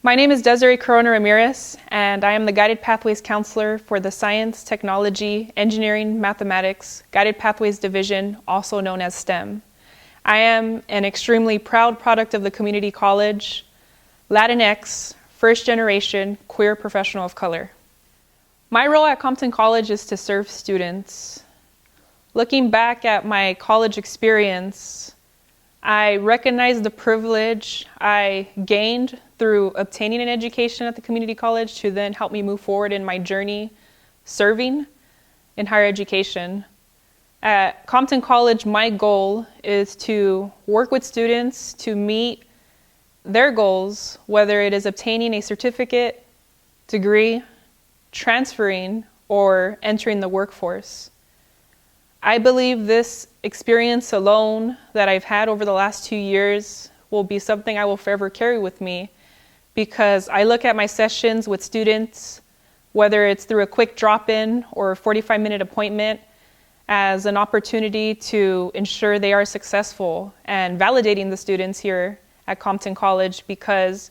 My name is Desiree Ramirez, and I am the Guided Pathways Counselor for the Science, Technology, Engineering, Mathematics, Guided Pathways Division, also known as STEM. I am an extremely proud product of the community college, Latinx, first generation, queer professional of color. My role at Compton College is to serve students. Looking back at my college experience, I recognize the privilege I gained through obtaining an education at the community college to then help me move forward in my journey serving in higher education. At Compton College, my goal is to work with students to meet their goals, whether it is obtaining a certificate, degree, transferring, or entering the workforce. I believe this experience alone that I've had over the last 2 years will be something I will forever carry with me, because I look at my sessions with students, whether it's through a quick drop-in or a 45-minute appointment, as an opportunity to ensure they are successful and validating the students here at Compton College, because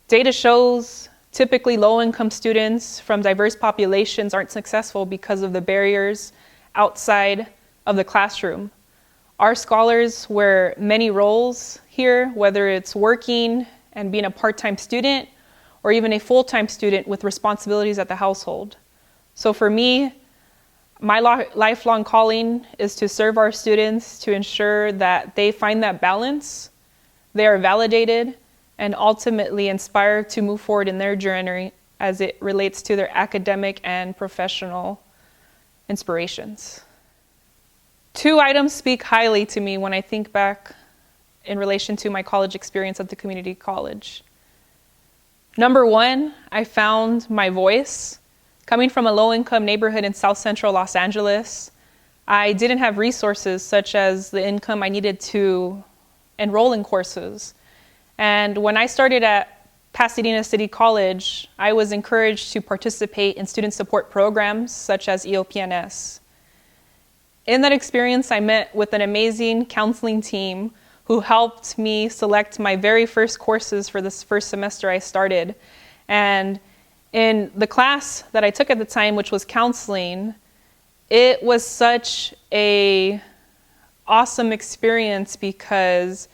data shows typically low-income students from diverse populations aren't successful because of the barriers outside of the classroom. Our scholars wear many roles here, whether it's working and being a part-time student or even a full-time student with responsibilities at the household. So for me, my lifelong calling is to serve our students, to ensure that they find that balance, they are validated, and ultimately inspired to move forward in their journey as it relates to their academic and professional inspirations. 2 items speak highly to me when I think back in relation to my college experience at the community college. Number 1, I found my voice. Coming from a low-income neighborhood in South Central Los Angeles, I didn't have resources such as the income I needed to enroll in courses. And when I started at Pasadena City College, I was encouraged to participate in student support programs such as EOP&S. In that experience, I met with an amazing counseling team who helped me select my very first courses for this first semester I started. And in the class that I took at the time, which was counseling, it was such an awesome experience because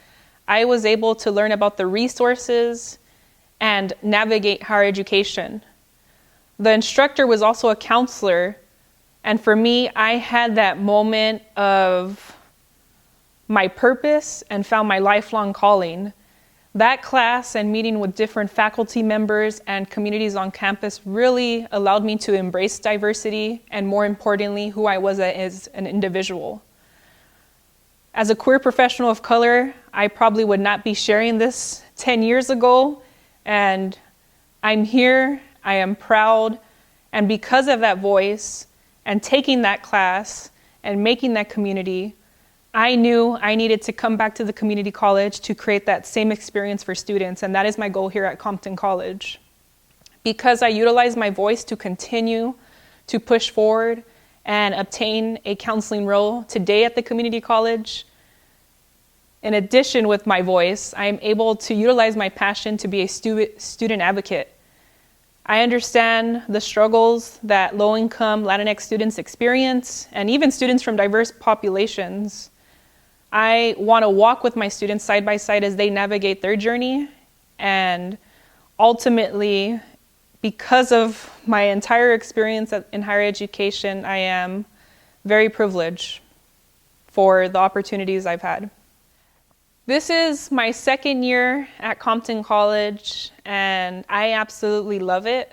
I was able to learn about the resources and navigate higher education. The instructor was also a counselor, and for me, I had that moment of my purpose and found my lifelong calling. That class and meeting with different faculty members and communities on campus really allowed me to embrace diversity and, more importantly, who I was as an individual. As a queer professional of color, I probably would not be sharing this 10 years ago, and I'm here, I am proud, and because of that voice and taking that class and making that community, I knew I needed to come back to the community college to create that same experience for students, and that is my goal here at Compton College. Because I utilize my voice to continue to push forward and obtain a counseling role today at the community college, in addition with my voice, I am able to utilize my passion to be a student advocate. I understand the struggles that low-income Latinx students experience, and even students from diverse populations. I want to walk with my students side by side as they navigate their journey, and ultimately, because of my entire experience in higher education, I am very privileged for the opportunities I've had. This is my 2nd year at Compton College, and I absolutely love it.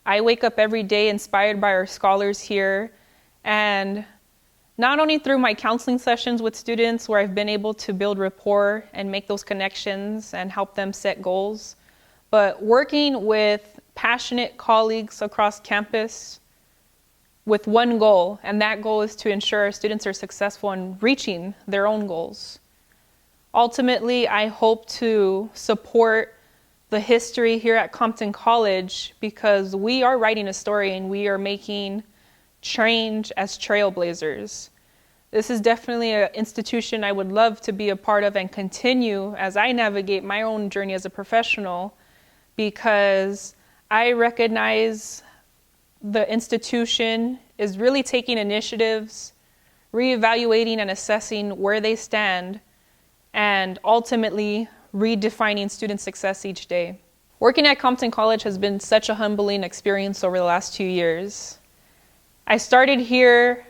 I wake up every day inspired by our scholars here, and not only through my counseling sessions with students where I've been able to build rapport and make those connections and help them set goals, but working with passionate colleagues across campus with one goal, and that goal is to ensure our students are successful in reaching their own goals. Ultimately, I hope to support the history here at Compton College because we are writing a story and we are making change as trailblazers. This is definitely an institution I would love to be a part of and continue as I navigate my own journey as a professional because I recognize the institution is really taking initiatives, reevaluating and assessing where they stand, and ultimately redefining student success each day. Working at Compton College has been such a humbling experience over the last 2 years. I started here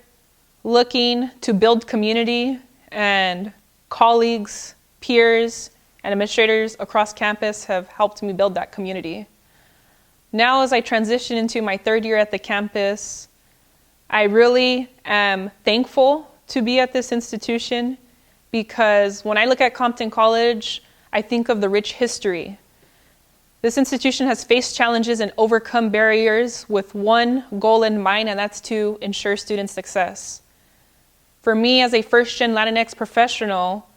looking to build community, and colleagues, peers, and administrators across campus have helped me build that community. Now, as I transition into my 3rd year at the campus, I really am thankful to be at this institution, because when I look at Compton College, I think of the rich history. This institution has faced challenges and overcome barriers with one goal in mind, and that's to ensure student success. For me, as a first-gen Latinx professional,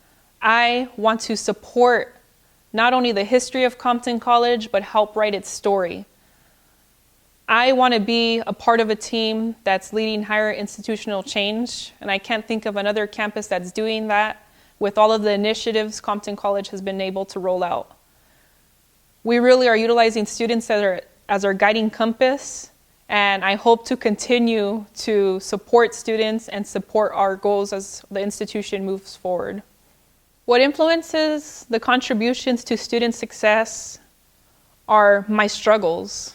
I want to support not only the history of Compton College, but help write its story. I want to be a part of a team that's leading higher institutional change, and I can't think of another campus that's doing that with all of the initiatives Compton College has been able to roll out. We really are utilizing students as our guiding compass, and I hope to continue to support students and support our goals as the institution moves forward. What influences the contributions to student success are my struggles.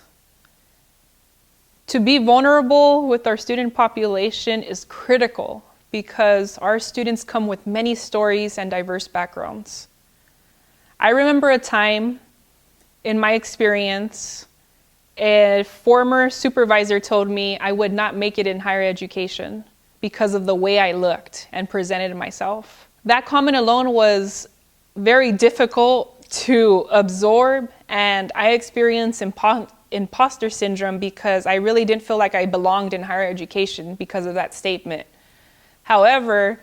To be vulnerable with our student population is critical, because our students come with many stories and diverse backgrounds. I remember a time in my experience, a former supervisor told me I would not make it in higher education because of the way I looked and presented myself. That comment alone was very difficult to absorb, and I experienced imposter syndrome because I really didn't feel like I belonged in higher education because of that statement. However,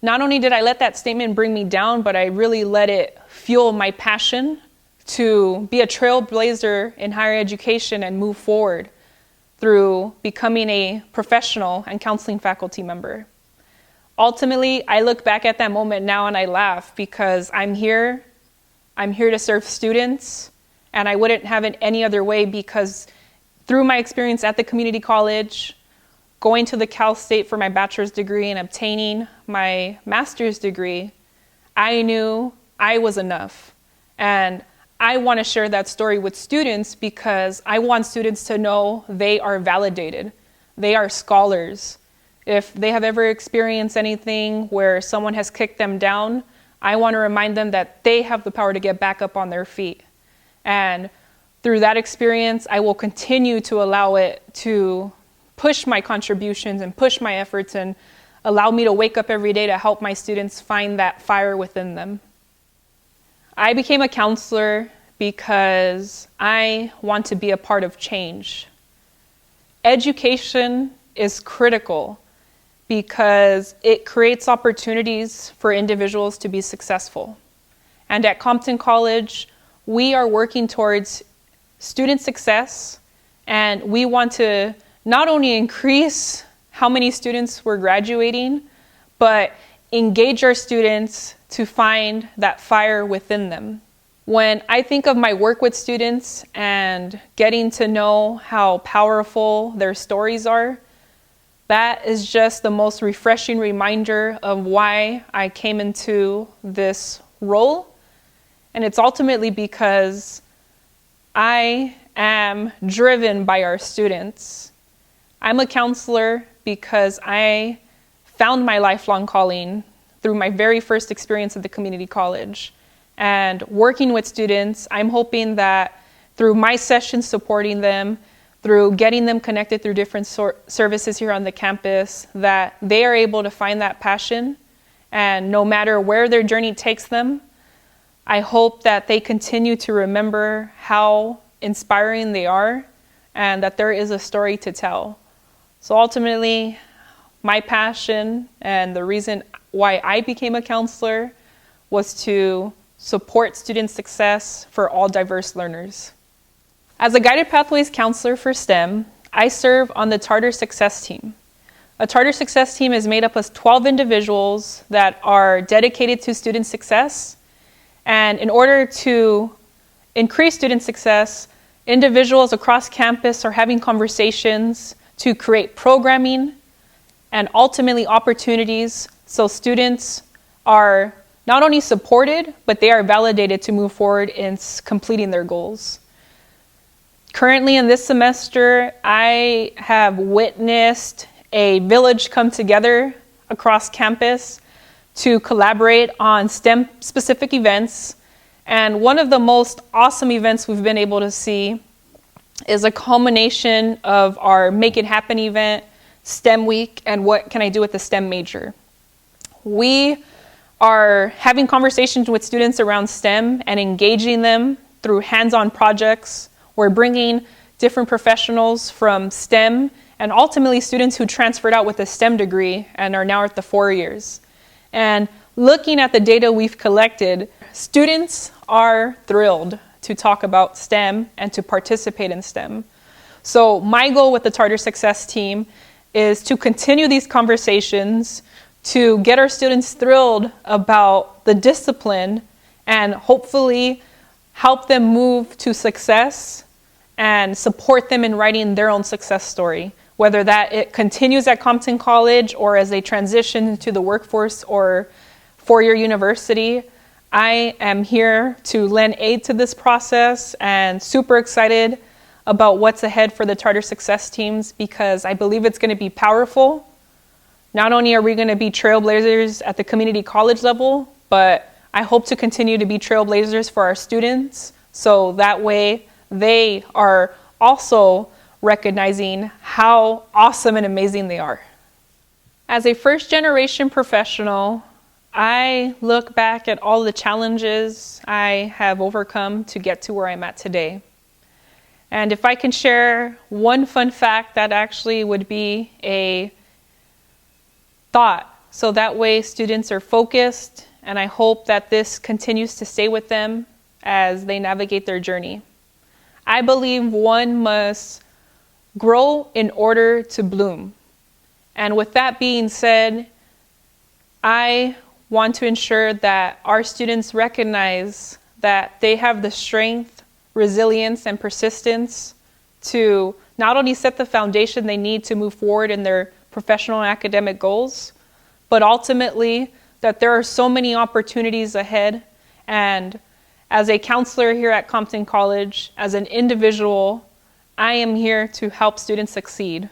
not only did I let that statement bring me down, but I really let it fuel my passion to be a trailblazer in higher education and move forward through becoming a professional and counseling faculty member. Ultimately, I look back at that moment now and I laugh, because I'm here to serve students, and I wouldn't have it any other way, because through my experience at the community college, going to the Cal State for my bachelor's degree and obtaining my master's degree, I knew I was enough. And I want to share that story with students, because I want students to know they are validated. They are scholars. If they have ever experienced anything where someone has kicked them down, I want to remind them that they have the power to get back up on their feet. And through that experience, I will continue to allow it to push my contributions and push my efforts and allow me to wake up every day to help my students find that fire within them. I became a counselor because I want to be a part of change. Education is critical because it creates opportunities for individuals to be successful. And at Compton College, we are working towards student success, and we want to not only increase how many students we're graduating, but engage our students to find that fire within them. When I think of my work with students and getting to know how powerful their stories are, that is just the most refreshing reminder of why I came into this role. And it's ultimately because I am driven by our students. I'm a counselor because I found my lifelong calling through my very first experience at the community college. And working with students, I'm hoping that through my sessions supporting them, through getting them connected through different services here on the campus, that they are able to find that passion. And no matter where their journey takes them, I hope that they continue to remember how inspiring they are and that there is a story to tell. So ultimately, my passion and the reason why I became a counselor was to support student success for all diverse learners. As a Guided Pathways counselor for STEM, I serve on the Charter Success Team. A Charter Success Team is made up of 12 individuals that are dedicated to student success. And in order to increase student success, individuals across campus are having conversations to create programming and ultimately opportunities so students are not only supported, but they are validated to move forward in completing their goals. Currently in this semester, I have witnessed a village come together across campus to collaborate on STEM-specific events. And one of the most awesome events we've been able to see is a culmination of our Make It Happen event, STEM Week, and What Can I Do with the STEM Major? We are having conversations with students around STEM and engaging them through hands-on projects. We're bringing different professionals from STEM and ultimately students who transferred out with a STEM degree and are now at the 4 years. And looking at the data we've collected, students are thrilled to talk about STEM and to participate in STEM. So my goal with the Tartar Success team is to continue these conversations, to get our students thrilled about the discipline and hopefully help them move to success and support them in writing their own success story, whether that it continues at Compton College or as they transition to the workforce or four-year university. I am here to lend aid to this process and super excited about what's ahead for the Tartar Success teams because I believe it's going to be powerful. Not only are we going to be trailblazers at the community college level, but I hope to continue to be trailblazers for our students so that way they are also recognizing how awesome and amazing they are. As a first-generation professional, I look back at all the challenges I have overcome to get to where I'm at today. And if I can share one fun fact, that actually would be a thought. So that way students are focused, and I hope that this continues to stay with them as they navigate their journey. I believe one must grow in order to bloom. And with that being said, I want to ensure that our students recognize that they have the strength, resilience, and persistence to not only set the foundation they need to move forward in their professional and academic goals, but ultimately that there are so many opportunities ahead. And as a counselor here at Compton College, as an individual, I am here to help students succeed.